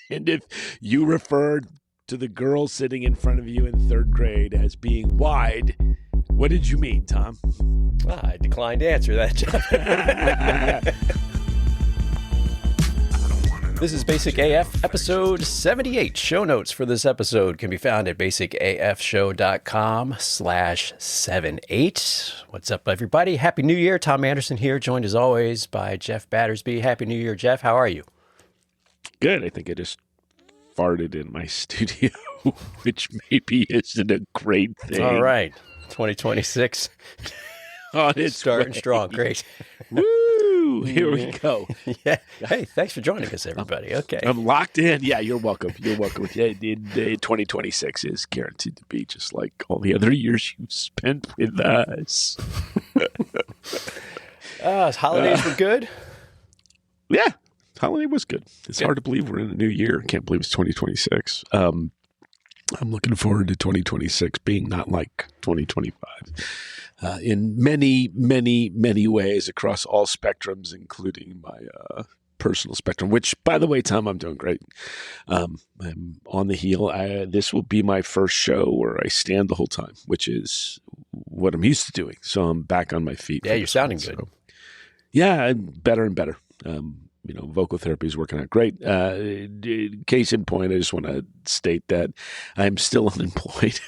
And if you referred to the girl sitting in front of you in third grade as being wide, what did you mean, Tom? I declined to answer that, Jeff. This is Basic AF, episode 78. Show notes for this episode can be found at basicafshow.com/78. What's up, everybody? Happy New Year. Tom Anderson here, joined as always by Jeff Battersby. Happy New Year, Jeff. How are you? Good. I think I just farted in my studio, which maybe isn't a great thing. All right. 2026. On its starting way. strong. Great. Woo! Here we go. Yeah. Hey, thanks for joining us, everybody. Okay. I'm locked in. Yeah, you're welcome. You're welcome. Yeah, 2026 is guaranteed to be just like all the other years you've spent with us. Holidays were good. Yeah, holiday was good. It's hard to believe we're in a new year. Can't believe it's 2026. I'm looking forward to 2026 being not like 2025 in many, many, many ways across all spectrums, including my personal spectrum, which, by the way, Tom, I'm doing great. I'm on the heel. This will be my first show where I stand the whole time, which is what I'm used to doing. So I'm back on my feet. Yeah, you're sounding good. So, yeah, I'm better and better. Vocal therapy is working out great. Case in point, I just want to state that I'm still unemployed.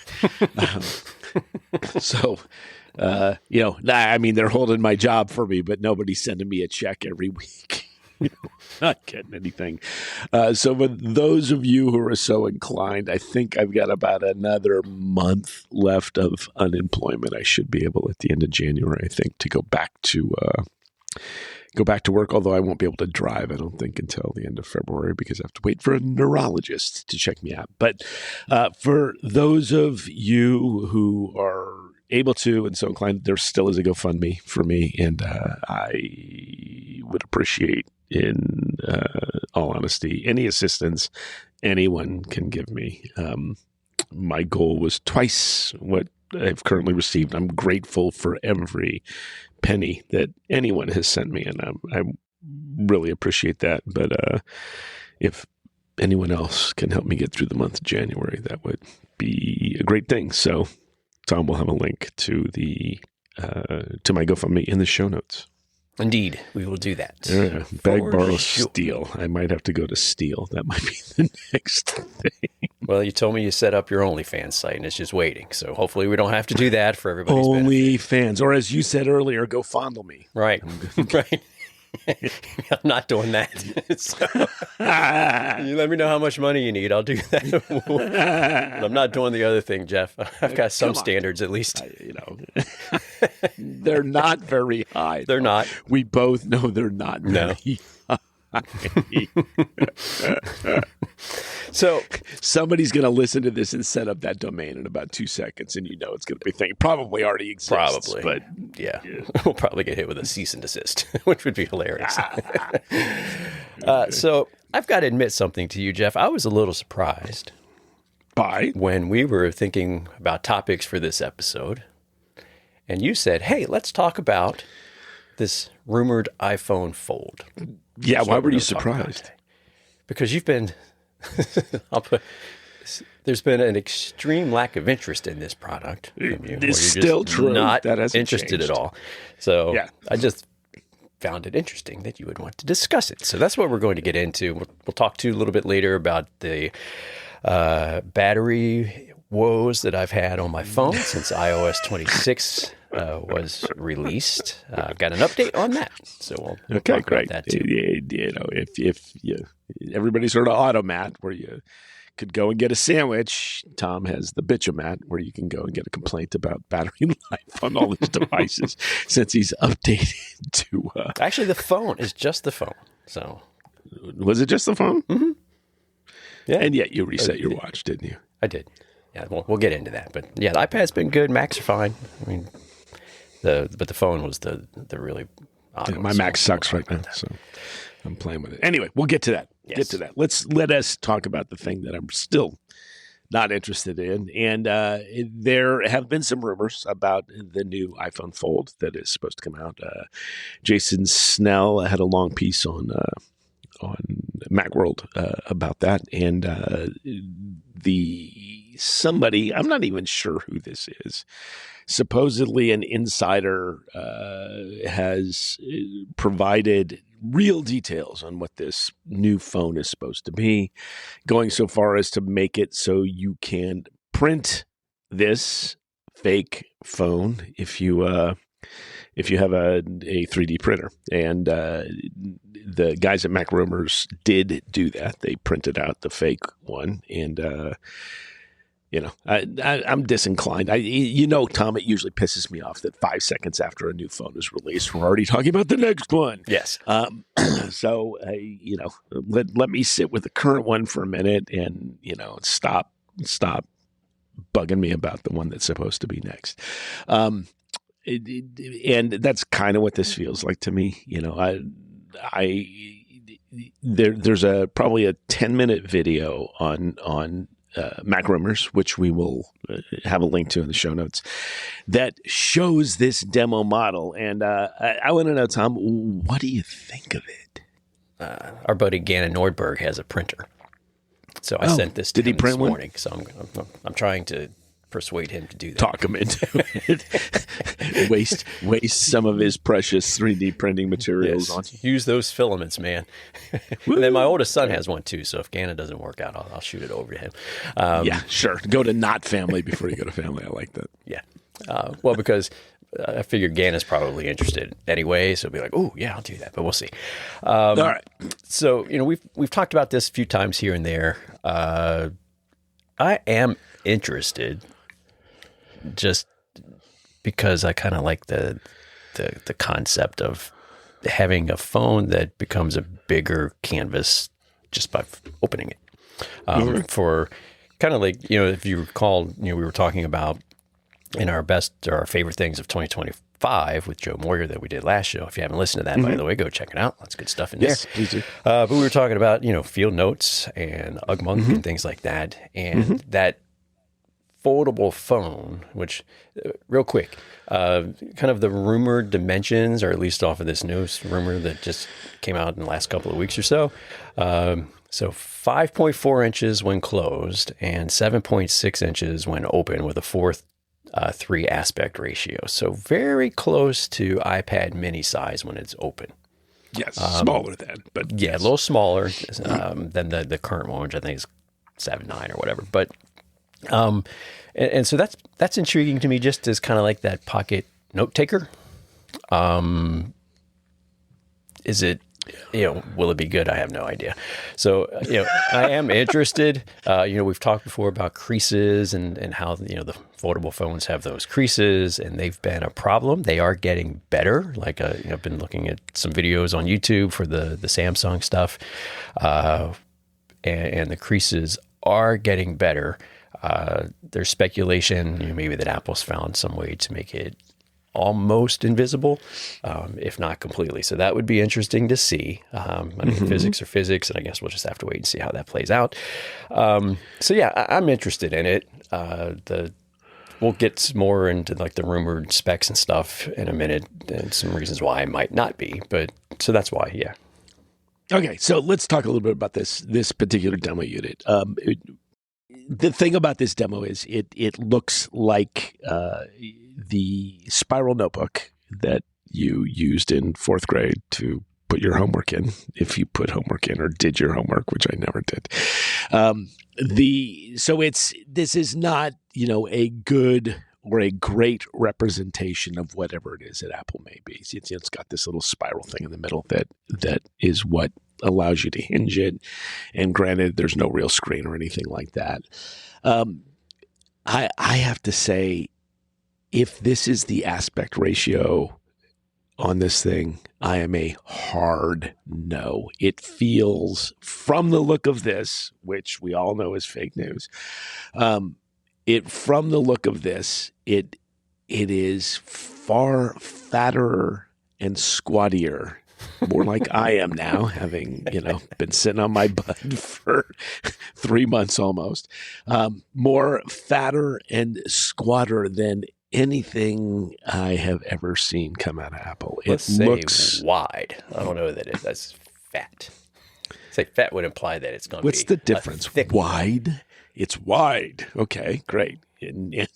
They're holding my job for me, but nobody's sending me a check every week. Not getting anything. So for those of you who are so inclined, I think I've got about another month left of unemployment. I should be able at the end of January, I think, to go back to work, although I won't be able to drive, I don't think, until the end of February because I have to wait for a neurologist to check me out. But for those of you who are able to and so inclined, there still is a GoFundMe for me, and I would appreciate, in all honesty, any assistance anyone can give me. My goal was twice what I've currently received. I'm grateful for every penny that anyone has sent me, and I really appreciate that. But if anyone else can help me get through the month of January, that would be a great thing. So Tom will have a link to the to my GoFundMe in the show notes. Indeed, we will do that. Beg, borrow, steal. I might have to go to steal. That might be the next thing. Well, you told me you set up your OnlyFans site, and it's just waiting. So hopefully we don't have to do that for everybody's OnlyFans, or as you said earlier, go fondle me. Right, right. I'm not doing that. So, you let me know how much money you need. I'll do that. But I'm not doing the other thing, Jeff. I've got some standards at least. They're not very high. They're not. We both know they're not very high. So somebody's going to listen to this and set up that domain in about 2 seconds, and it's going to be a thing. Probably already exists. Probably, but yeah. We'll probably get hit with a cease and desist, which would be hilarious. So I've got to admit something to you, Jeff. I was a little surprised when we were thinking about topics for this episode, and you said, "Hey, let's talk about this rumored iPhone Fold." Yeah, why were you surprised? Because you've been, there's been an extreme lack of interest in this product from you. It's still true. Not that hasn't interested changed at all. So yeah. I just found it interesting that you would want to discuss it. So that's what we're going to get into. We'll talk to you a little bit later about the battery woes that I've had on my phone since iOS 26 was released. I've got an update on that, so we'll talk great. about that too. If everybody's heard of Automat, where you could go and get a sandwich, Tom has the Bitchomat, where you can go and get a complaint about battery life on all his devices since he's updated to. Actually, the phone is just the phone. So, was it just the phone? Mm-hmm. Yeah, and yet you reset your watch, didn't you? I did. Yeah, we'll get into that, but yeah, the iPad's been good. Macs are fine. I mean, but the phone was the really odd one. My Mac sucks right now, so I'm playing with it. Anyway, we'll get to that. Yes. Get to that. Let us talk about the thing that I'm still not interested in. And there have been some rumors about the new iPhone Fold that is supposed to come out. Jason Snell had a long piece on Macworld about that, and somebody, I'm not even sure who this is. Supposedly, an insider has provided real details on what this new phone is supposed to be, going so far as to make it so you can print this fake phone if you have a 3D printer. And the guys at Mac Rumors did do that. They printed out the fake one, and I'm disinclined. Tom, it usually pisses me off that 5 seconds after a new phone is released, we're already talking about the next one. Yes. So, let me sit with the current one for a minute and, stop bugging me about the one that's supposed to be next. And that's kind of what this feels like to me. There's probably a 10-minute video on Mac Rumors, which we will have a link to in the show notes, that shows this demo model. And I want to know, Tom, what do you think of it? Our buddy Gannon Nordberg has a printer. So I sent this to him this morning. So I'm trying to persuade him to do that. Talk him into it. waste some of his precious 3D printing materials on. Use those filaments, man. And then my oldest son has one too. So if Gannon doesn't work out, I'll shoot it over to him. Yeah, sure. Go to not family before you go to family. I like that. Yeah. Well, because I figured Gannon's probably interested anyway. So he'll be like, oh, yeah, I'll do that. But we'll see. All right. So, we've talked about this a few times here and there. I am interested just because I kind of like the concept of having a phone that becomes a bigger canvas just by opening it. For kind of like, if you recall, we were talking about in our best or our favorite things of 2025 with Joe Moyer that we did last show. If you haven't listened to that, by the way, go check it out. Lots of good stuff in there. Yes, please do. But we were talking about, field notes and Ugmonk and things like that. And that foldable phone, which real quick, kind of the rumored dimensions, or at least off of this newest rumor that just came out in the last couple of weeks or so. So 5.4 inches when closed and 7.6 inches when open with a 4:3 aspect ratio. So very close to iPad mini size when it's open. Yes, smaller than, but yeah, a little smaller than the current one, which I think is 7.9 or whatever. But and so that's intriguing to me, just as kind of like that pocket note taker. Is it, will it be good? I have no idea. So, I am interested. We've talked before about creases and how, the foldable phones have those creases, and they've been a problem. They are getting better. Like, I've been looking at some videos on YouTube for the Samsung stuff, and the creases are getting better. There's speculation, maybe that Apple's found some way to make it almost invisible, if not completely. So that would be interesting to see. I mean, physics are physics, and I guess we'll just have to wait and see how that plays out. So yeah, I'm interested in it. We'll get more into like the rumored specs and stuff in a minute, and some reasons why I might not be. But so that's why, yeah. Okay, so let's talk a little bit about this particular demo unit. The thing about this demo is it looks like the spiral notebook that you used in fourth grade to put your homework in, if you put homework in or did your homework, which I never did. This is not, a good or a great representation of whatever it is that Apple may be. It's got this little spiral thing in the middle that is what allows you to hinge it. And granted, there's no real screen or anything like that. I have to say, if this is the aspect ratio on this thing, I am a hard no. It feels, from the look of this, which we all know is fake news, from the look of this, it is far fatter and squattier, more like I am now, having, been sitting on my butt for 3 months almost, more fatter and squatter than anything I have ever seen come out of Apple. Let's say wide. I don't know what that is. That's fat. say fat would imply that it's going to be. What's the difference? Wide? It's wide. Okay, great. And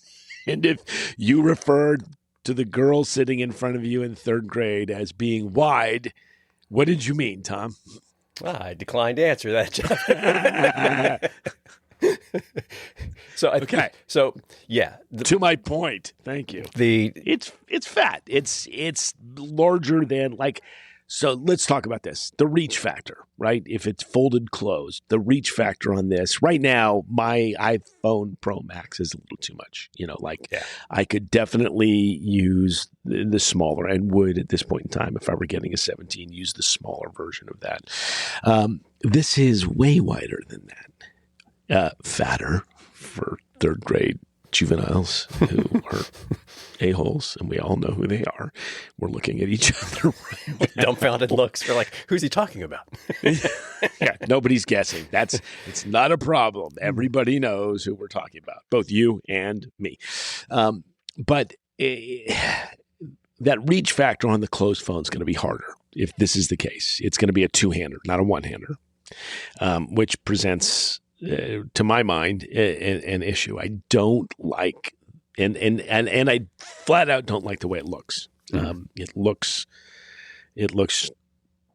if you referred to the girl sitting in front of you in third grade as being wide, what did you mean, Tom? I declined to answer that, Jeff. So yeah. To my point, thank you. It's fat. It's larger than like. So let's talk about this. The reach factor, right? If it's folded closed, the reach factor on this right now, my iPhone Pro Max is a little too much. I could definitely use the smaller, and would at this point in time, if I were getting a 17, use the smaller version of that. This is way wider than that. Fatter for third grade juveniles who are a-holes, and we all know who they are. We're looking at each other right now. Dumbfounded looks. We're like, who's he talking about? Yeah, nobody's guessing. It's not a problem. Everybody knows who we're talking about, both you and me. But that reach factor on the closed phone is going to be harder if this is the case. It's going to be a two-hander, not a one-hander, which presents to my mind, an issue. I don't like, and I flat out don't like the way it looks. It looks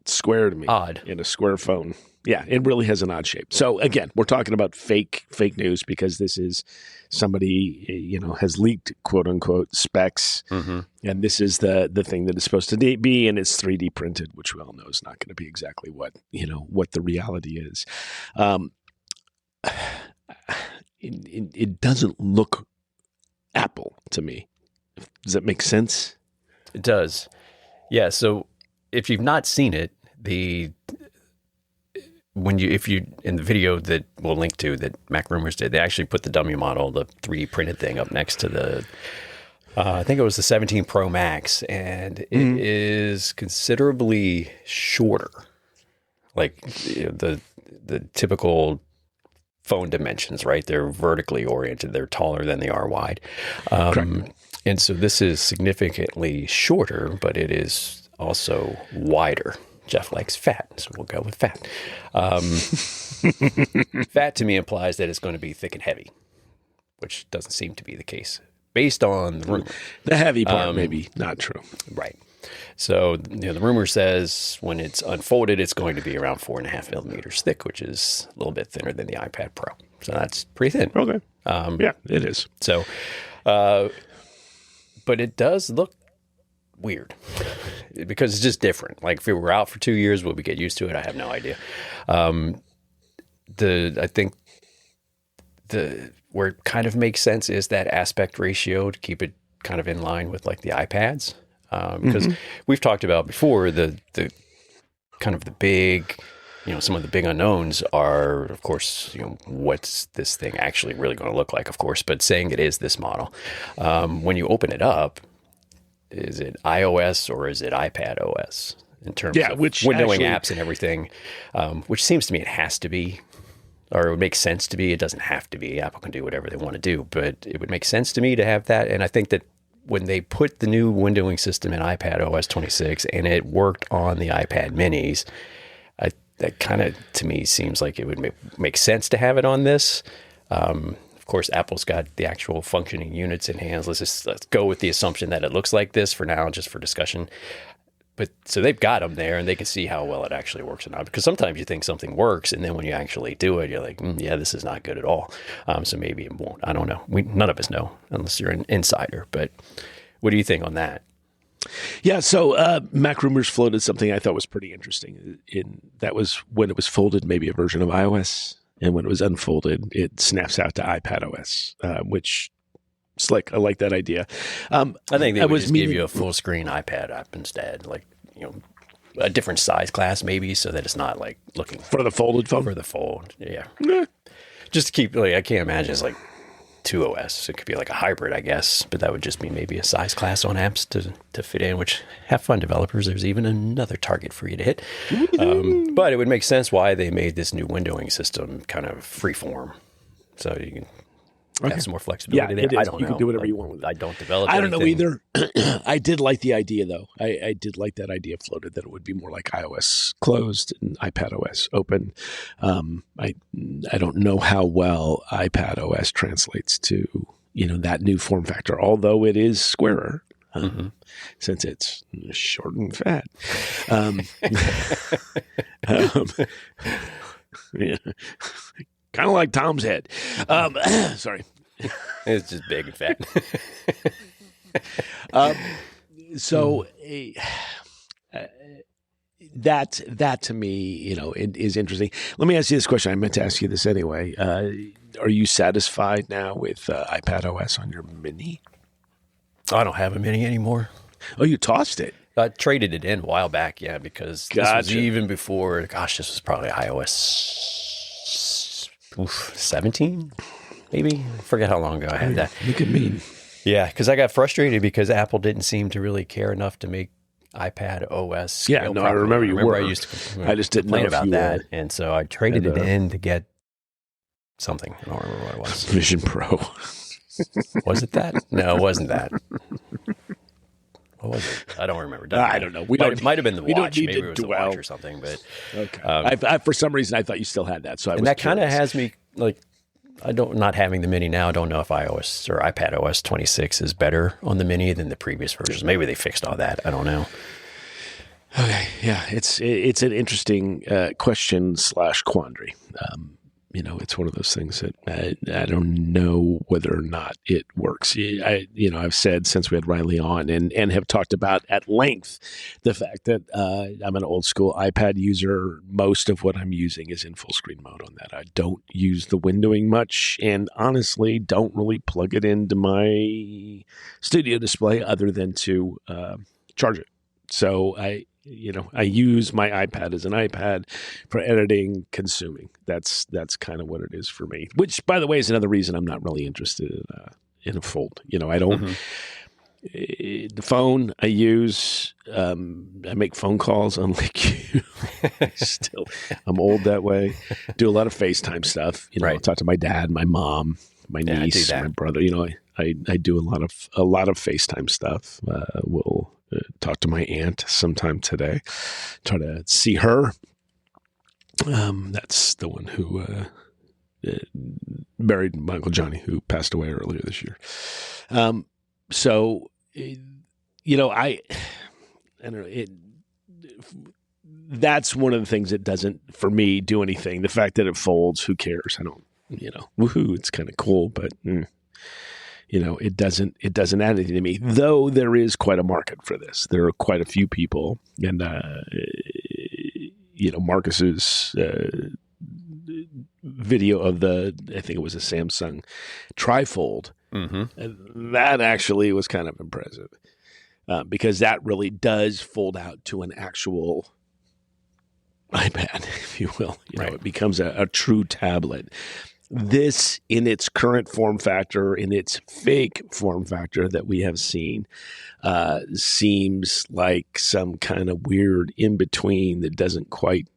square to me. Odd. In a square phone. Yeah, it really has an odd shape. So again, we're talking about fake news because this is somebody, has leaked quote unquote specs. Mm-hmm. And this is the thing that it's supposed to be, and it's 3D printed, which we all know is not going to be exactly what the reality is. It doesn't look Apple to me. Does that make sense? It does. Yeah. So if you've not seen it, if you in the video that we'll link to that Mac Rumors did, they actually put the dummy model, the 3D printed thing, up next to the I think it was the 17 Pro Max, and it is considerably shorter. Like the typical phone dimensions, right? They're vertically oriented. They're taller than they are wide. Correct. And so this is significantly shorter, but it is also wider. Jeff likes fat, so we'll go with fat. Fat to me implies that it's going to be thick and heavy, which doesn't seem to be the case based on the rumor. The heavy part maybe not true. Right. So, the rumor says when it's unfolded, it's going to be around 4.5 millimeters thick, which is a little bit thinner than the iPad Pro. So that's pretty thin. Okay. Yeah, it is. So, but it does look weird because it's just different. Like if it were out for 2 years, would we get used to it? I have no idea. I think where it kind of makes sense is that aspect ratio to keep it kind of in line with like the iPads. Because we've talked about before the kind of the big, some of the big unknowns are, of course, what's this thing actually really going to look like, of course, but saying it is this model. When you open it up, is it iOS or is it iPad OS in terms of windowing apps and everything, which seems to me it has to be, or it would make sense to be. It doesn't have to be. Apple can do whatever they want to do, but it would make sense to me to have that. And I think that when they put the new windowing system in iPad OS 26 and it worked on the iPad minis, that kind of, to me, seems like it would make sense to have it on this. Of course, Apple's got the actual functioning units in hands. Let's go with the assumption that it looks like this for now, just for discussion. But so they've got them there and they can see how well it actually works or not. Because sometimes you think something works and then when you actually do it, you're like, yeah, this is not good at all. So maybe it won't. I don't know. None of us know unless you're an insider. But what do you think on that? Yeah, so Mac Rumors floated something I thought was pretty interesting. That was when it was folded, maybe a version of iOS. And when it was unfolded, it snaps out to iPad OS, which... Slick. I like that idea. I think they would just give you a full screen iPad app instead, like, a different size class maybe, so that it's not like looking for the folded phone. For the fold, yeah. Just to keep, I can't imagine it's like 2 OS. It could be like a hybrid, I guess, but that would just be maybe a size class on apps to fit in. Which, have fun, developers. There's even another target for you to hit. But it would make sense why they made this new windowing system kind of freeform, so you can. have some more flexibility there. I don't know. You can do whatever you want with it. I don't develop I don't anything. know either. I did like the idea, though. I did like that idea floated that it would be more like iOS closed and iPad OS open. I don't know how well iPad OS translates to, that new form factor, although it is squarer. Since it's short and fat. Yeah. Kind of like Tom's head. Sorry. It's just big and fat. That to me, it is interesting. Let me ask you this question. I meant to ask you this anyway. Are you satisfied now with iPad OS on your Mini? I don't have a Mini anymore. Oh, you tossed it? I traded it in a while back, because this was even before, this was probably iOS 17, maybe? I forget how long ago I had that. Look at me. Yeah, because I got frustrated because Apple didn't seem to really care enough to make iPad OS scale properly. I remember you were. I used to I just didn't complain know about that, and so I traded it in to get something. I don't remember what it was. Vision Pro. Was it that? No, it wasn't that. What was it? I don't remember. I don't know. It might have been the watch. Maybe it was the watch or something. But okay. I for some reason I thought you still had that. So that kind of has me like, not having the Mini now. I don't know if iOS or iPad OS 26 is better on the Mini than the previous versions. Maybe they fixed all that. I don't know. Okay. Yeah. It's an interesting question / quandary. It's one of those things that I don't know whether or not it works. I've said since we had Riley on and have talked about at length the fact that I'm an old school iPad user. Most of what I'm using is in full screen mode on that. I don't use the windowing much and honestly don't really plug it into my studio display other than to charge it. So I use my iPad as an iPad for editing, consuming. That's kind of what it is for me. Which, by the way, is another reason I'm not really interested in a fold. I don't. The phone I use, I make phone calls, unlike you. I'm old that way. Do a lot of FaceTime stuff. I talk to my dad, my mom, my niece, my brother. I do a lot of FaceTime stuff. We'll talk to my aunt sometime today. Try to see her. That's the one who married my Uncle Johnny, who passed away earlier this year. I don't know. That's one of the things that doesn't, for me, do anything. The fact that it folds, who cares? I don't, woohoo, it's kind of cool, but it doesn't add anything to me, though there is quite a market for this. There are quite a few people, and Marcus's video of I think it was a Samsung trifold. That actually was kind of impressive because that really does fold out to an actual iPad, if you will. It becomes a true tablet. This, in its current form factor, in its fake form factor that we have seen, seems like some kind of weird in-between that doesn't quite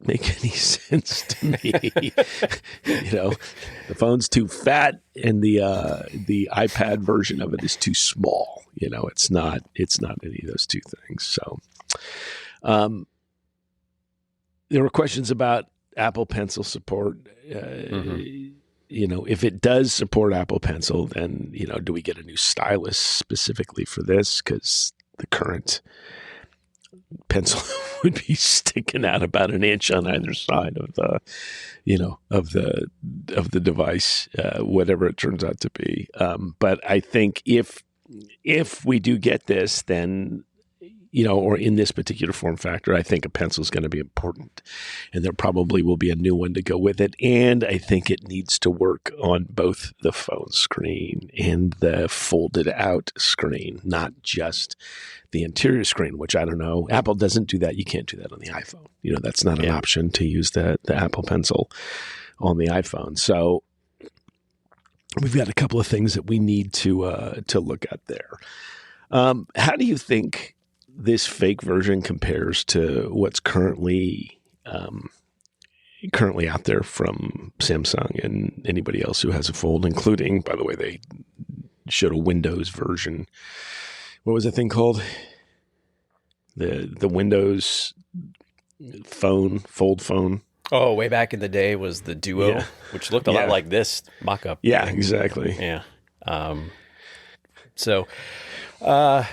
make any sense to me. The phone's too fat and the iPad version of it is too small. It's not any of those two things. So there were questions about Apple Pencil support. If it does support Apple Pencil, then, do we get a new stylus specifically for this? Because the current pencil would be sticking out about an inch on either side of the, of the device, whatever it turns out to be. But I think if we do get this, then, or in this particular form factor, I think a pencil is going to be important, and there probably will be a new one to go with it. And I think it needs to work on both the phone screen and the folded out screen, not just the interior screen, which I don't know. Apple doesn't do that. You can't do that on the iPhone. That's not an option to use the Apple Pencil on the iPhone. So we've got a couple of things that we need to look at there. How do you think this fake version compares to what's currently currently out there from Samsung and anybody else who has a Fold, including, by the way, they showed a Windows version. What was the thing called? The Windows phone, Fold phone. Oh, way back in the day was the Duo, which looked a lot like this mock-up. Yeah, exactly. Yeah. So the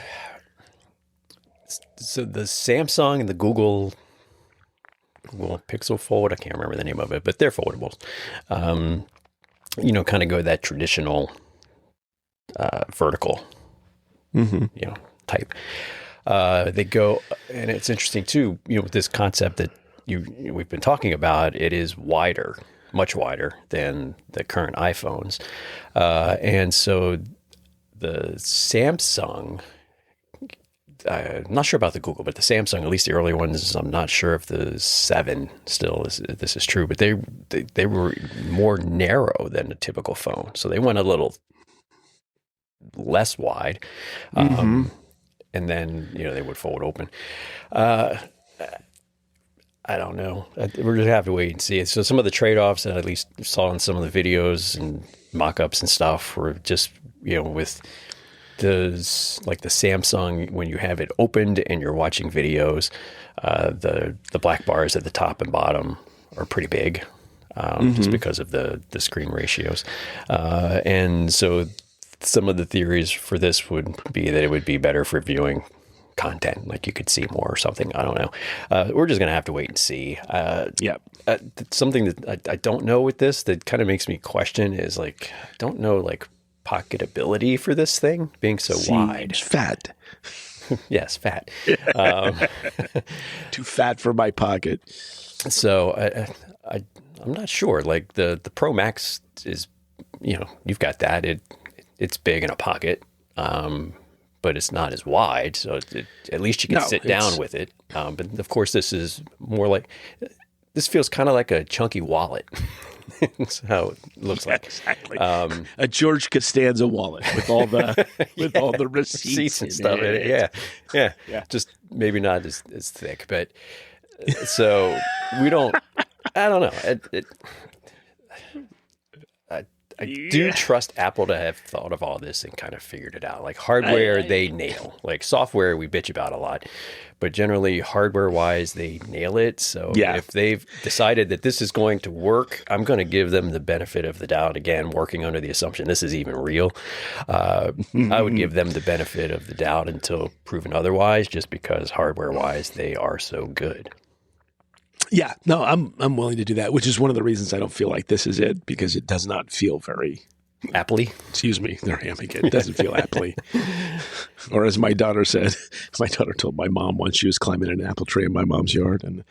Samsung and the Google Pixel Fold, I can't remember the name of it, but they're foldables. Kind of go that traditional vertical, type. They go, and it's interesting too, with this concept that we've been talking about, it is wider, much wider than the current iPhones. And so the Samsung, I'm not sure about the Google, but the Samsung, at least the early ones, I'm not sure if the 7 still this is true, but they were more narrow than a typical phone. So they went a little less wide. And then, they would fold open. I don't know. We're just going to have to wait and see. So some of the trade-offs that I at least saw in some of the videos and mock-ups and stuff were just, with the Samsung, when you have it opened and you're watching videos, the black bars at the top and bottom are pretty big, just because of the screen ratios. And so some of the theories for this would be that it would be better for viewing content, like you could see more or something. I don't know. We're just going to have to wait and see. Something that I don't know with this that kind of makes me question is I don't know pocketability for this thing being so wide. Fat. Yes, fat. Too fat for my pocket. So I'm not sure. The Pro Max is, you've got that. It's big in a pocket, but it's not as wide. So at least you can sit down with it. But of course, this is more this feels kind of like a chunky wallet. That's how it looks like. Exactly. A George Costanza wallet with all the all the receipts and stuff in it. Yeah. Just maybe not as thick, but so we don't. I don't know. I do trust Apple to have thought of all this and kind of figured it out. Hardware, they nail. Software, we bitch about a lot. But generally, hardware-wise, they nail it. So if they've decided that this is going to work, I'm going to give them the benefit of the doubt. Again, working under the assumption this is even real. I would give them the benefit of the doubt until proven otherwise, just because hardware-wise, they are so good. Yeah, no, I'm willing to do that, which is one of the reasons I don't feel like this is it, because it does not feel very Apple-y. Excuse me, they're hamming it. It doesn't feel Apple-y. Or as my daughter said, my daughter told my mom once she was climbing an apple tree in my mom's yard, and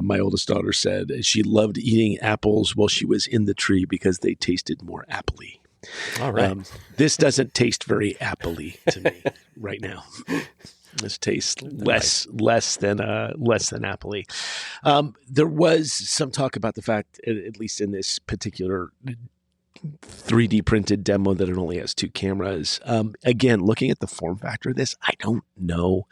my oldest daughter said she loved eating apples while she was in the tree because they tasted more apple-y. All right. This doesn't taste very apple-y to me right now. This tastes less than apple-y. There was some talk about the fact, at least in this particular 3D printed demo, that it only has 2 cameras. Again, looking at the form factor of this, I don't know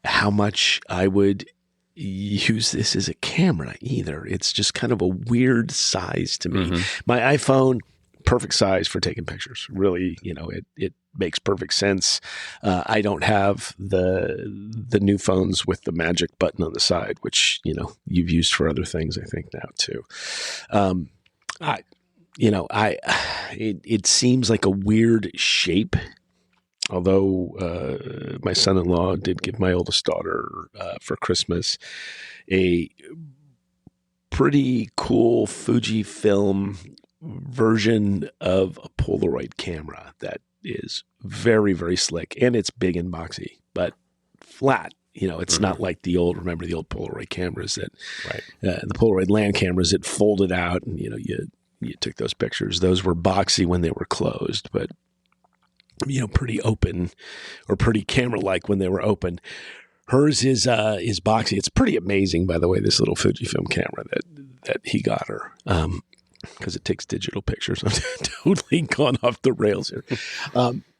how much I would use this as a camera either. It's just kind of a weird size to me. My iPhone, perfect size for taking pictures. Really, it makes perfect sense. I don't have the new phones with the magic button on the side, which, you've used for other things, I think, now too. It seems like a weird shape, although my son-in-law did give my oldest daughter for Christmas a pretty cool Fujifilm version of a Polaroid camera that is very, very slick, and it's big and boxy, but flat. It's not like remember the old Polaroid cameras the Polaroid land cameras that folded out and, you took those pictures. Those were boxy when they were closed, but, pretty open or pretty camera-like when they were open. Hers is boxy. It's pretty amazing, by the way, this little Fujifilm camera that he got her. Because it takes digital pictures. I'm totally gone off the rails here.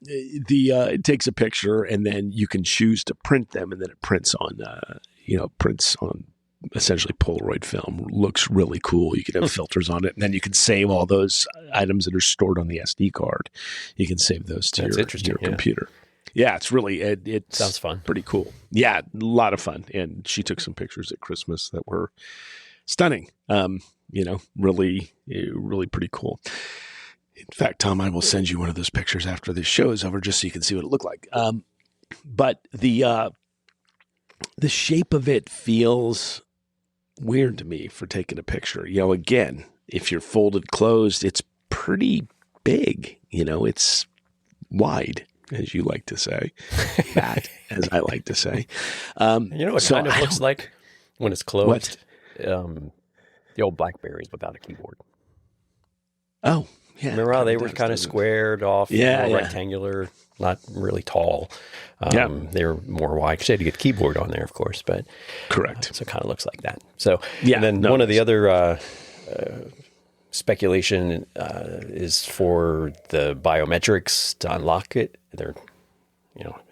It takes a picture, and then you can choose to print them, and then it prints on essentially Polaroid film. Looks really cool. You can have filters on it, and then you can save all those items that are stored on the SD card. You can save those to your computer. Yeah, it's really it sounds fun. Pretty cool. Yeah, a lot of fun. And she took some pictures at Christmas that were stunning. Really, really pretty cool. In fact, Tom, I will send you one of those pictures after this show is over, just so you can see what it looked like. But the shape of it feels weird to me for taking a picture. Again, if you're folded closed, it's pretty big. It's wide, as you like to say, fat, as I like to say. What kind of looks like when it's closed? The old BlackBerries without a keyboard. Oh, yeah. Remember how they were kind of squared off, rectangular, not really tall. They were more wide. You had to get the keyboard on there, of course, but correct. So it kind of looks like that. So and then one of the other speculation is for the biometrics to unlock it. They're,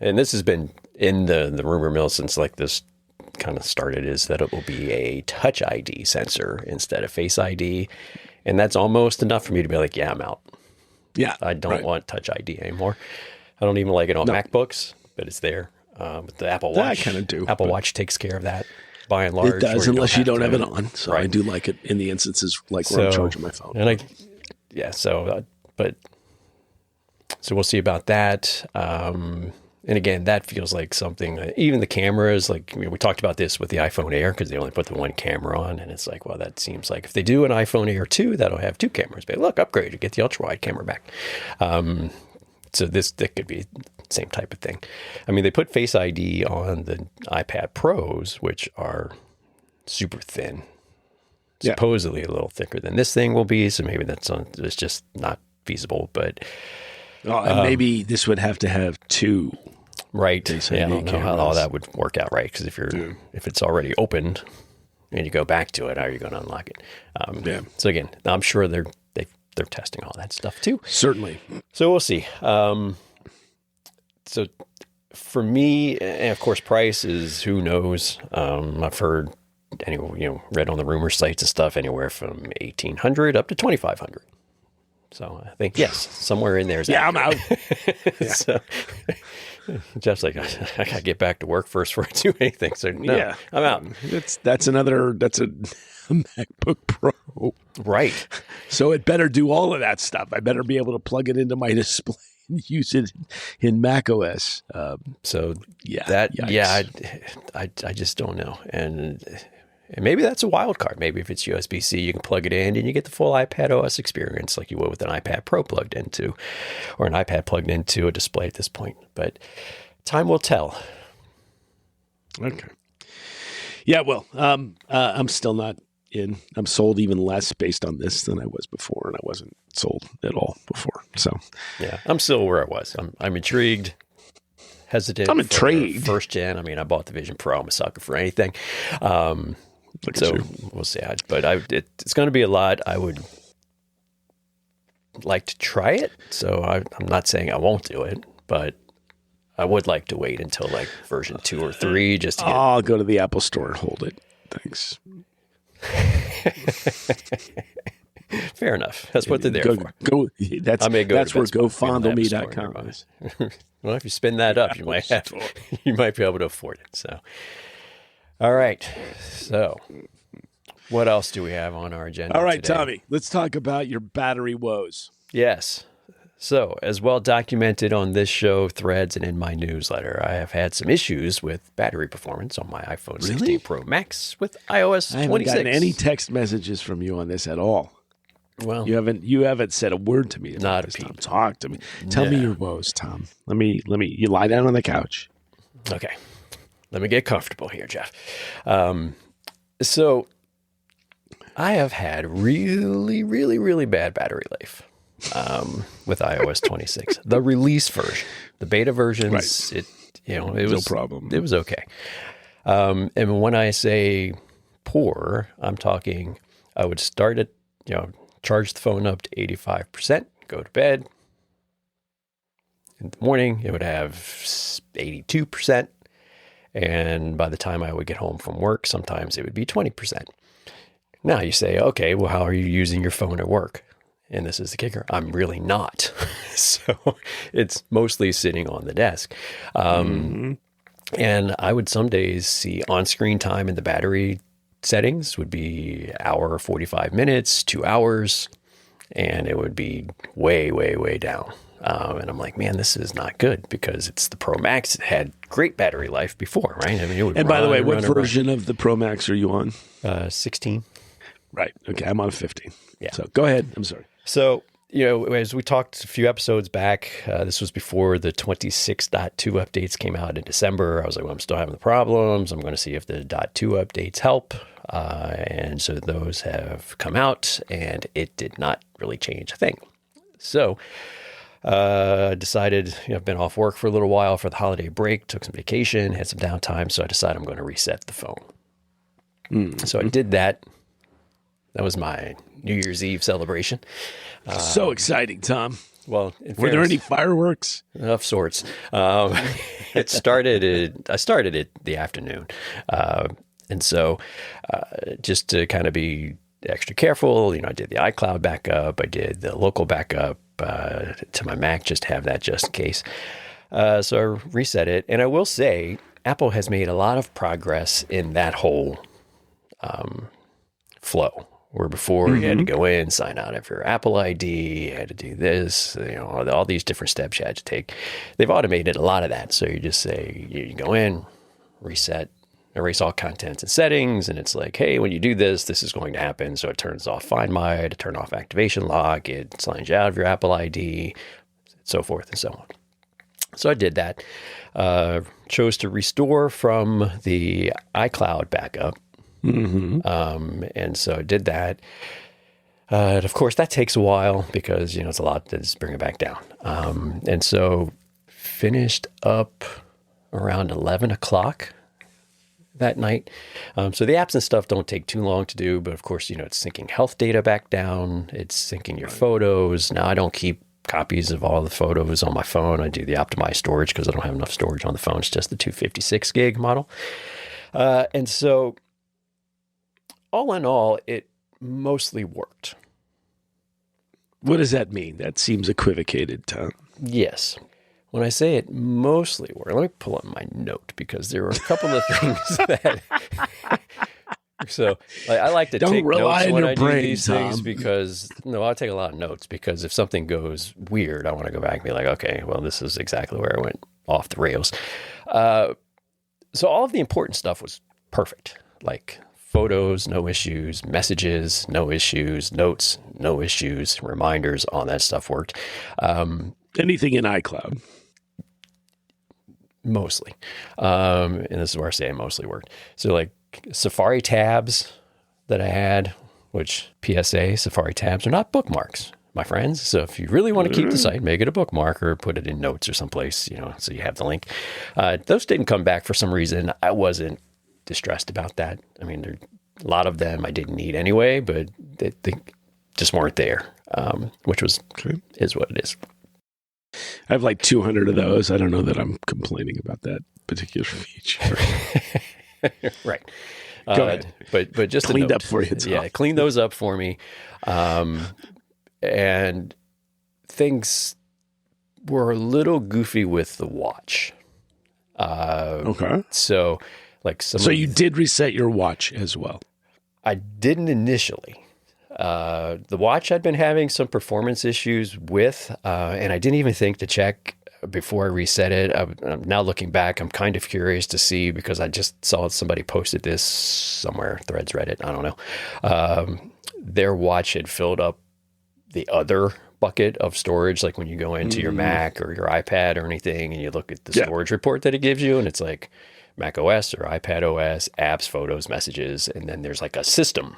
and this has been in the rumor mill since like this kind of started, is that it will be a Touch ID sensor instead of Face ID. And that's almost enough for me to be like, yeah, I'm out. Yeah. I don't want Touch ID anymore. I don't even like it on MacBooks, but it's there. With the Apple Watch. I kind of do. Apple Watch takes care of that by and large. It does, unless you don't have it on. So I do like it in the instances like where I'm charging my phone. And so we'll see about that. And again, that feels like something, even the cameras, like we talked about this with the iPhone Air because they only put the one camera on. And it's like, well, that seems like if they do an iPhone Air 2, that'll have two cameras. But look, upgrade, you get the ultra wide camera back. So that could be the same type of thing. I mean, they put Face ID on the iPad Pros, which are super thin, supposedly a little thicker than this thing will be. So maybe it's just not feasible. But and maybe this would have to have two. Right. I don't know how all that would work out, right? Because if it's already opened and you go back to it, how are you going to unlock it? So again, I'm sure they're testing all that stuff too. Certainly. So we'll see. So for me, and of course, price is who knows. I've heard read on the rumor sites and stuff anywhere from $1,800 up to $2,500. So I think yes, somewhere in there is. I'm out. So Jeff's like, I gotta get back to work first before I do anything. So no, I'm out. That's a MacBook Pro, right? So it better do all of that stuff. I better be able to plug it into my display and use it in macOS. I just don't know, and maybe that's a wild card. Maybe if it's USB-C, you can plug it in and you get the full iPad OS experience like you would with an iPad Pro plugged into, or an iPad plugged into a display at this point. But time will tell. Okay. Yeah, well, I'm still not in. I'm sold even less based on this than I was before, and I wasn't sold at all before. So yeah, I'm still where I was. I'm intrigued. Hesitant. I'm intrigued. First gen. I mean, I bought the Vision Pro. I'm a sucker for anything. We'll see. But it's going to be a lot. I would like to try it. So I'm not saying I won't do it, but I would like to wait until like version 2 or 3 just to get. I'll go to the Apple Store and hold it. Thanks. Fair enough. That's what they're there for. That's where GoFondleMe.com is. Well, if you spin that up, you might be able to afford it. So, all right. So, what else do we have on our agenda? All right, today? Tommy, let's talk about your battery woes. Yes. So, as well documented on this show, threads, and in my newsletter, I have had some issues with battery performance on my iPhone 16 Pro Max with iOS 26. I haven't gotten any text messages from you on this at all. Well, you haven't said a word to me about not this, a peep. Tom. Talk to me. Tell me your woes, Tom. Let me. You lie down on the couch. Okay. Let me get comfortable here, Jeff. So I have had really, really, really bad battery life with iOS 26. The release version, the beta versions, it was no problem. It was okay. And when I say poor, I'm talking. I would start at charge the phone up to 85%, go to bed. In the morning, it would have 82%. And by the time I would get home from work, sometimes it would be 20%. Now you say, okay, well, how are you using your phone at work? And this is the kicker. I'm really not. So it's mostly sitting on the desk. And I would some days see on-screen time in the battery settings would be hour, 45 minutes, 2 hours, and it would be way, way, way down. And I'm like, man, this is not good because it's the Pro Max. It had great battery life before, right? I mean, it would and by the way, what version of the Pro Max are you on? 16. Right. Okay. I'm on 15. Yeah. So go ahead. I'm sorry. So, as we talked a few episodes back, this was before the 26.2 updates came out in December. I was like, well, I'm still having the problems. I'm going to see if the .2 updates help. And so those have come out, and it did not really change a thing. So decided, I've been off work for a little while for the holiday break, took some vacation, had some downtime. So I decided I'm going to reset the phone. So I did that. That was my New Year's Eve celebration. So exciting, Tom. Well, were there any fireworks? Of sorts. I started it the afternoon. And so just to kind of be extra careful, I did the iCloud backup. I did the local backup to my Mac, just have that just in case. So I reset it. And I will say, Apple has made a lot of progress in that whole flow. Where before you had to go in, sign out of your Apple ID, you had to do this, all these different steps you had to take. They've automated a lot of that. So you just say, you go in, reset, erase all contents and settings. And it's like, hey, when you do this, this is going to happen. So it turns off Find My, it turn off activation lock, it signs you out of your Apple ID, so forth and so on. So I did that. Chose to restore from the iCloud backup. And so I did that. And of course, that takes a while because, it's a lot to just bring it back down. And so finished up around 11 o'clock that night. So the apps and stuff don't take too long to do, but of course, it's syncing health data back down. It's syncing your photos. Now I don't keep copies of all the photos on my phone. I do the optimized storage because I don't have enough storage on the phone. It's just the 256 gig model. And so all in all, it mostly worked. What does that mean? That seems equivocated, Tom. Yes. When I say it mostly worked, let me pull up my note because there were a couple of things that... So I like to take notes when I do these things because... No, I take a lot of notes because if something goes weird, I want to go back and be like, okay, well, this is exactly where I went off the rails. So all of the important stuff was perfect. Like... photos, no issues. Messages, no issues. Notes, no issues. Reminders, all that stuff worked. Anything in iCloud? Mostly. And this is where I say it mostly worked. So like Safari tabs that I had, which PSA, Safari tabs are not bookmarks, my friends. So if you really want to keep the site, make it a bookmark or put it in notes or someplace, so you have the link. Those didn't come back for some reason. I wasn't distressed about that. I mean, there a lot of them I didn't need anyway, but they just weren't there, which is what it is. I have like 200 of those. I don't know that I'm complaining about that particular feature. Right. Go ahead. But just cleaned up for you. Tom. Yeah, clean those up for me. And things were a little goofy with the watch. Okay. So you did reset your watch as well? I didn't initially. The watch I'd been having some performance issues with, and I didn't even think to check before I reset it. I'm now looking back, I'm kind of curious to see because I just saw somebody posted this somewhere, Threads, Reddit, I don't know. Their watch had filled up the other bucket of storage, like when you go into your Mac or your iPad or anything, and you look at the storage report that it gives you, and it's like Mac OS or iPad OS, apps, photos, messages, and then there's like a system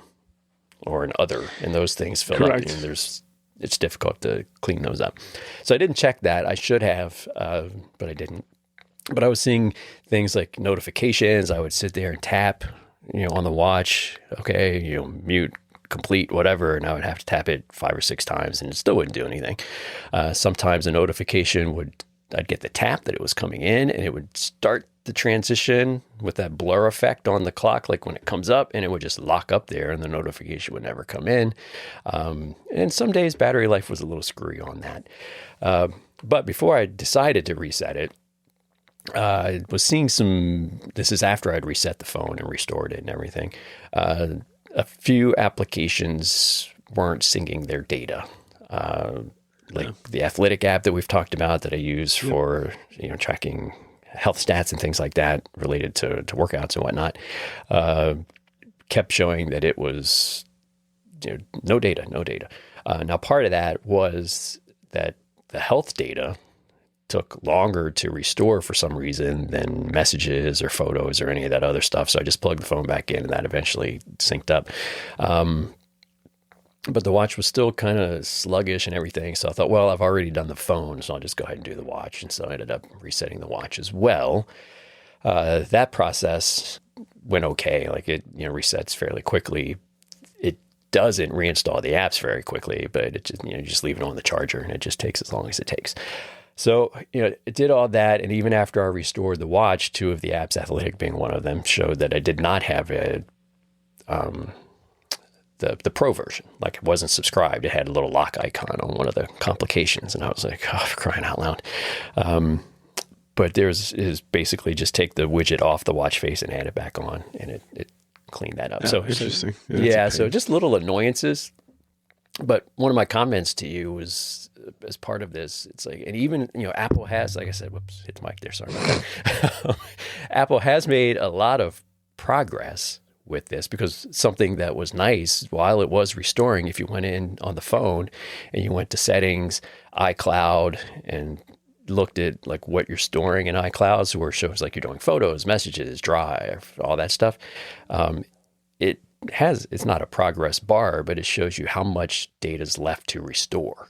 or an other, and those things fill up, and it's difficult to clean those up. So I didn't check that. I should have, but I didn't. But I was seeing things like notifications. I would sit there and tap, on the watch, okay, mute, complete, whatever, and I would have to tap it 5 or 6 times, and it still wouldn't do anything. Sometimes a notification I'd get the tap that it was coming in, and it would start the transition with that blur effect on the clock, like when it comes up, and it would just lock up there and the notification would never come in. And some days battery life was a little screwy on that. But before I decided to reset it, I was seeing this is after I'd reset the phone and restored it and everything. A few applications weren't syncing their data. The Athletic app that we've talked about that I use for, tracking health stats and things like that related to workouts and whatnot, kept showing that it was, no data. Now, part of that was that the health data took longer to restore for some reason than messages or photos or any of that other stuff. So I just plugged the phone back in and that eventually synced up. But the watch was still kind of sluggish and everything. So I thought, well, I've already done the phone, so I'll just go ahead and do the watch. And so I ended up resetting the watch as well. That process went okay. Like it, resets fairly quickly. It doesn't reinstall the apps very quickly, but it just, you just leave it on the charger and it just takes as long as it takes. So, it did all that. And even after I restored the watch, 2 of the apps, Athletic being one of them, showed that I did not have the Pro version. Like it wasn't subscribed. It had a little lock icon on one of the complications. And I was like, oh, for crying out loud. But is basically just take the widget off the watch face and add it back on. And it cleaned that up. Oh, so interesting. So just little annoyances. But one of my comments to you was, as part of this, it's like, and even, Apple has, like I said, whoops, hit the mic there, sorry about that. Apple has made a lot of progress with this, because something that was nice while it was restoring, if you went in on the phone and you went to settings, iCloud, and looked at like what you're storing in iCloud, so where it shows like you're doing photos, messages, Drive, all that stuff, it's not a progress bar, but it shows you how much data is left to restore.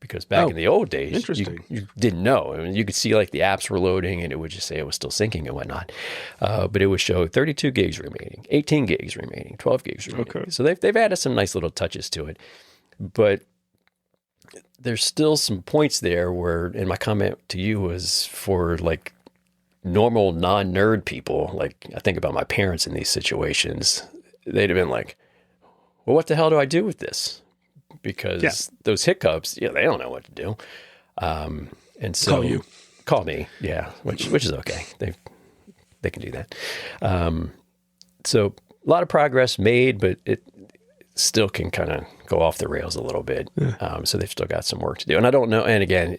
Because back in the old days, you didn't know. I mean, you could see like the apps were loading and it would just say it was still syncing and whatnot. But it would show 32 gigs remaining, 18 gigs remaining, 12 gigs remaining. Okay. So they've added some nice little touches to it. But there's still some points there where, and my comment to you was for like normal non-nerd people, like I think about my parents in these situations, they'd have been like, well, what the hell do I do with this? Because those hiccups, they don't know what to do. And so call me. Yeah. Which is okay. They can do that. So a lot of progress made, but it still can kind of go off the rails a little bit. Yeah. So they've still got some work to do. And I don't know. And again,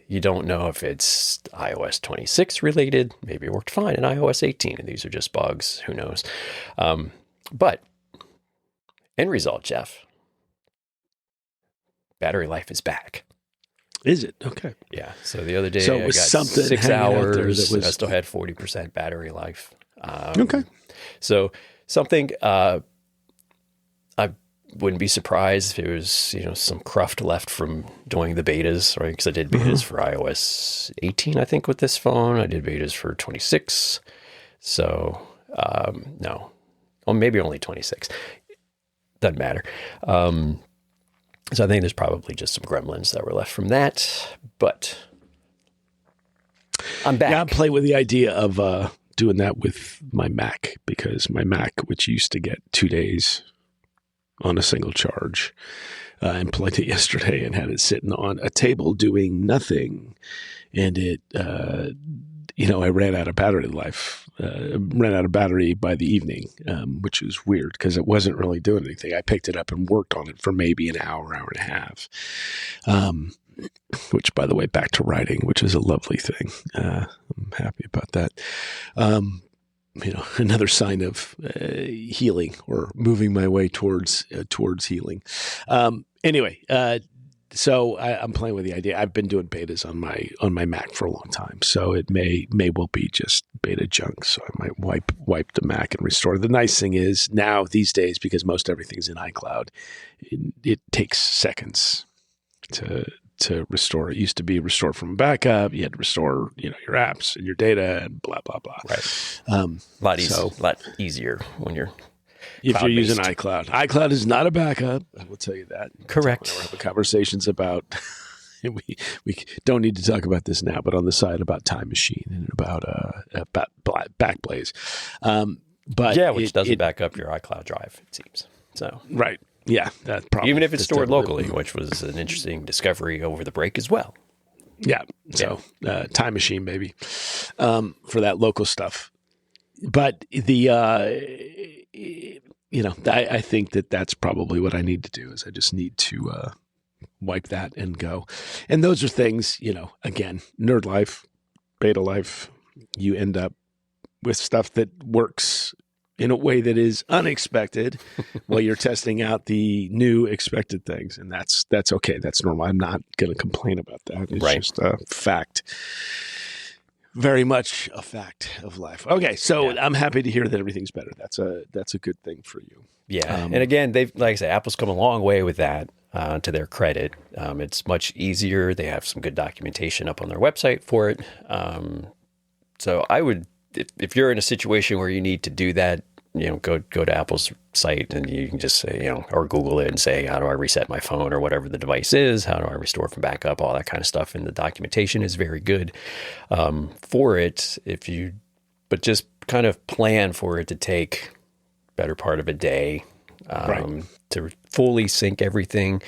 you don't know if it's iOS 26 related. Maybe it worked fine in iOS 18 and these are just bugs. Who knows? But end result, Jeff, battery life is back. Is it? Okay. Yeah. So the other day I got 6 hours. I still had 40% battery life. Okay. So something, I wouldn't be surprised if it was, some cruft left from doing the betas, right? Because I did betas for iOS 18, I think, with this phone. I did betas for 26. So, no. Well, maybe only 26. Doesn't matter. So I think there's probably just some gremlins that were left from that, but I'm back. Yeah, I'm playing with the idea of doing that with my Mac, because my Mac, which used to get 2 days on a single charge, and plugged it yesterday and had it sitting on a table doing nothing, and it, I ran out of battery life. Ran out of battery by the evening, which was weird because it wasn't really doing anything. I picked it up and worked on it for maybe an hour and a half, which, by the way, back to writing, which is a lovely thing. I'm happy about that. Another sign of healing or moving my way towards healing. Anyway, so I'm playing with the idea. I've been doing betas on my Mac for a long time, so it may well be just beta junk. So I might wipe the Mac and restore. The nice thing is now these days, because most everything's in iCloud, it takes seconds to restore. It used to be restore from a backup. You had to restore your apps and your data and blah blah blah. Right. A lot easier when you're. If you're using iCloud. iCloud is not a backup. I will tell you that. Correct. We're having conversations about we don't need to talk about this now, but on the side about Time Machine and about Backblaze. But which doesn't back up your iCloud drive, it seems. So right, yeah, that probably even if it's stored locally, which was an interesting discovery over the break as well. Yeah, so Time Machine, baby, for that local stuff. But I think that's probably what I need to do. Is I just need to wipe that and go. And those are things, again, nerd life, beta life, you end up with stuff that works in a way that is unexpected while you're testing out the new expected things. And that's okay. That's normal. I'm not going to complain about that. It's just a fact. Very much a fact of life. Okay. So I'm happy to hear that everything's better. That's a good thing for you. Yeah. And again, like I say, Apple's come a long way with that, to their credit. It's much easier. They have some good documentation up on their website for it. So I would, if you're in a situation where you need to do that, go to Apple's site and you can just say, or Google it and say, how do I reset my phone or whatever the device is? How do I restore from backup? All that kind of stuff. And the documentation is very good for it. But just kind of plan for it to take better part of a day to fully sync everything.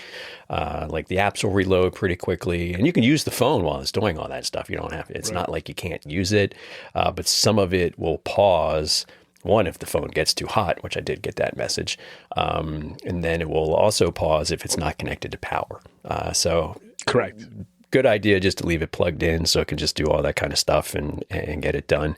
Like the apps will reload pretty quickly, and you can use the phone while it's doing all that stuff. You don't have to. It's not like you can't use it, but some of it will pause. One, if the phone gets too hot, which I did get that message, and then it will also pause if it's not connected to power. So correct. Good idea just to leave it plugged in so it can just do all that kind of stuff and get it done.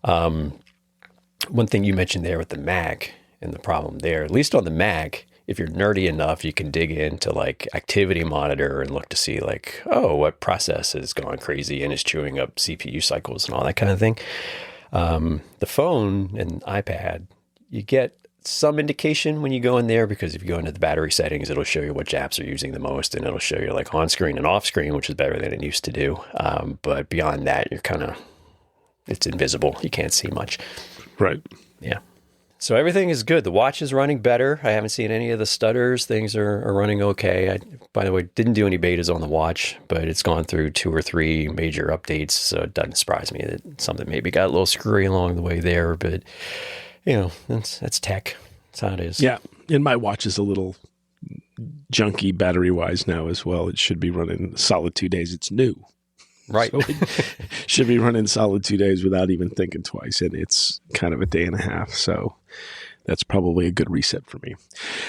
One thing you mentioned there with the Mac and the problem there, at least on the Mac, if you're nerdy enough, you can dig into like Activity Monitor and look to see like, what process is going crazy and is chewing up CPU cycles and all that kind of thing. The phone and iPad, you get some indication when you go in there, because if you go into the battery settings, it'll show you which apps are using the most, and it'll show you like on screen and off screen, which is better than it used to do. But beyond that, it's invisible. You can't see much. Right. Yeah. So everything is good. The watch is running better. I haven't seen any of the stutters. Things are running okay. I, by the way, didn't do any betas on the watch, but it's gone through 2 or 3 major updates. So it doesn't surprise me that something maybe got a little screwy along the way there. But, that's tech. That's how it is. Yeah. And my watch is a little junky battery-wise now as well. It should be running solid 2 days. It's new. Right. So it should be running solid 2 days without even thinking twice. And it's kind of a day and a half. So that's probably a good reset for me.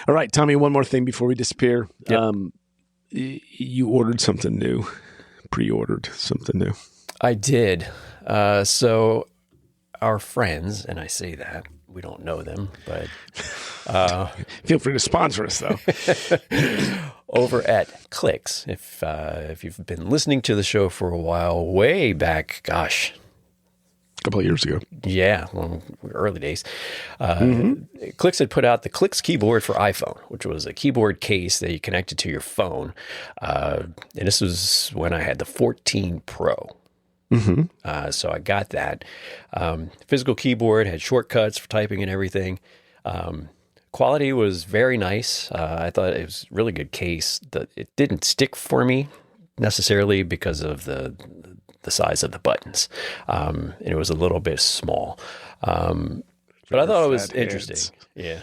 All right, Tommy, one more thing before we disappear. Yep. You ordered something new, pre-ordered something new. I did. So our friends, and I say that, we don't know them, but feel free to sponsor us, though. Over at Clicks, if you've been listening to the show for a while, way back, gosh, a couple of years ago. Yeah, well, early days. Clicks had put out the Clicks keyboard for iPhone, which was a keyboard case that you connected to your phone. And this was when I had the 14 Pro. So I got that. Physical keyboard, had shortcuts for typing and everything. Quality was very nice. I thought it was a really good case. It didn't stick for me necessarily because of the size of the buttons. And it was a little bit small. But I thought it was interesting. Yeah.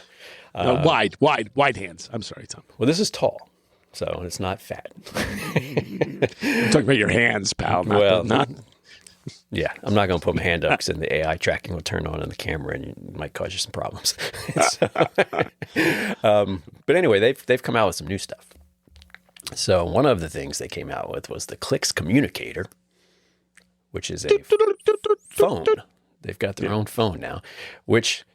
Wide hands. I'm sorry, Tom. Well, this is tall, so it's not fat. I'm talking about your hands, pal. Yeah, I'm not going to put my hand up because then the AI tracking will turn on the camera and it might cause you some problems. But anyway, they've come out with some new stuff. So one of the things they came out with was the Clicks Communicator, which is a phone. They've got their own phone now, which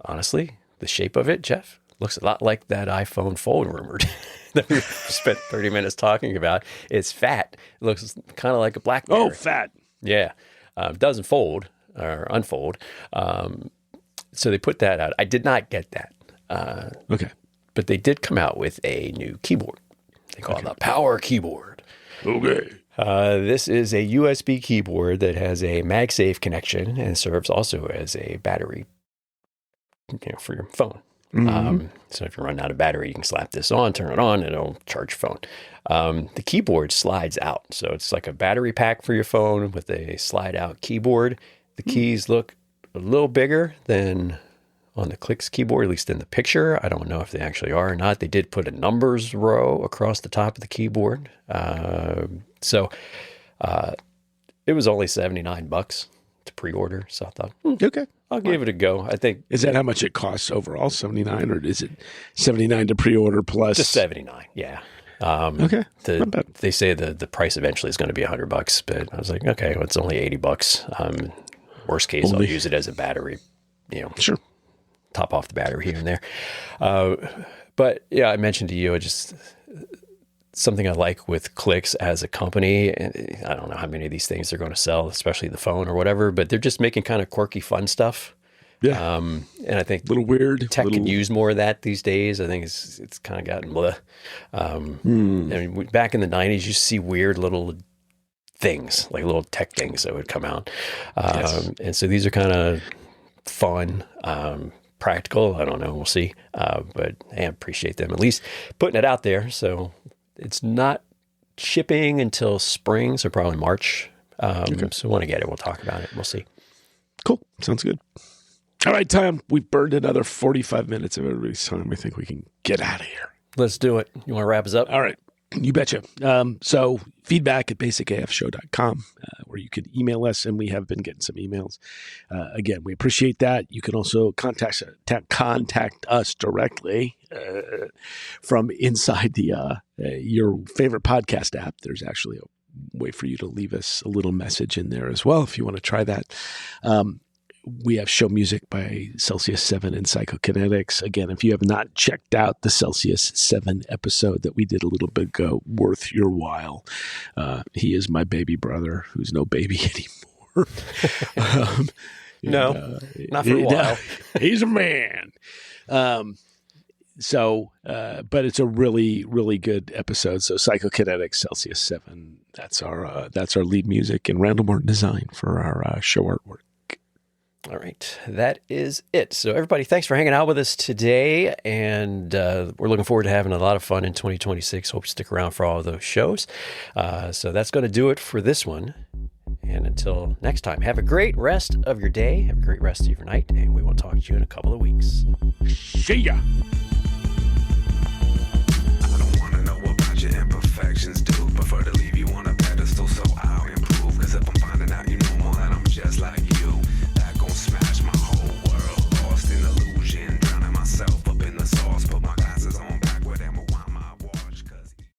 honestly, the shape of it, Jeff, looks a lot like that iPhone fold rumored that we spent 30 minutes talking about. It's fat. It looks kind of like a BlackBerry. Oh, fat. Yeah. It doesn't fold or unfold. So they put that out. I did not get that. Okay. But they did come out with a new keyboard. They call it the Power Keyboard. Okay. This is a USB keyboard that has a MagSafe connection and serves also as a battery for your phone. So if you run out of battery, you can slap this on, turn it on, and it'll charge your phone. The keyboard slides out. So it's like a battery pack for your phone with a slide out keyboard. The keys look a little bigger than on the Clicks keyboard, at least in the picture. I don't know if they actually are or not. They did put a numbers row across the top of the keyboard. So it was only $79 to pre-order. So I thought, okay, I'll give it a go. I think. Is that how much it costs overall? 79, or is it 79 to pre-order plus? Just 79. Yeah. Okay. They say the price eventually is going to be $100, but I was like, okay, well, it's only $80. Worst case, I'll use it as a battery. Sure. Top off the battery here and there. But yeah, I mentioned to you just something I like with Clicks as a company. And I don't know how many of these things they're going to sell, especially the phone or whatever, but they're just making kind of quirky, fun stuff. Yeah. And I think a little weird. Tech could use more of that these days. I think it's kind of gotten bleh. I mean, back in the 90s, you see weird little things, like little tech things that would come out. And so these are kind of fun, practical. I don't know. We'll see. But I appreciate them at least putting it out there. So it's not shipping until spring, so probably March. So when I get it, we'll talk about it. We'll see. Cool. Sounds good. All right, Tom, we've burned another 45 minutes of everybody's time. I think we can get out of here. Let's do it. You want to wrap us up? All right. You betcha. So feedback at basicafshow.com, where you can email us, and we have been getting some emails. Again, we appreciate that. You can also contact us directly from inside your favorite podcast app. There's actually a way for you to leave us a little message in there as well if you want to try that. We have show music by Celsius 7 and Psychokinetics. Again, if you have not checked out the Celsius 7 episode that we did a little bit ago, worth your while. He is my baby brother, who's no baby anymore. Not for a while. He's a man. But it's a really, really good episode. So Psychokinetics, Celsius 7, that's our lead music and Randall Morton design for our show artwork. All right. That is it. So everybody, thanks for hanging out with us today. And we're looking forward to having a lot of fun in 2026. Hope you stick around for all of those shows. So that's going to do it for this one. And until next time, have a great rest of your day. Have a great rest of your night. And we will talk to you in a couple of weeks. See ya.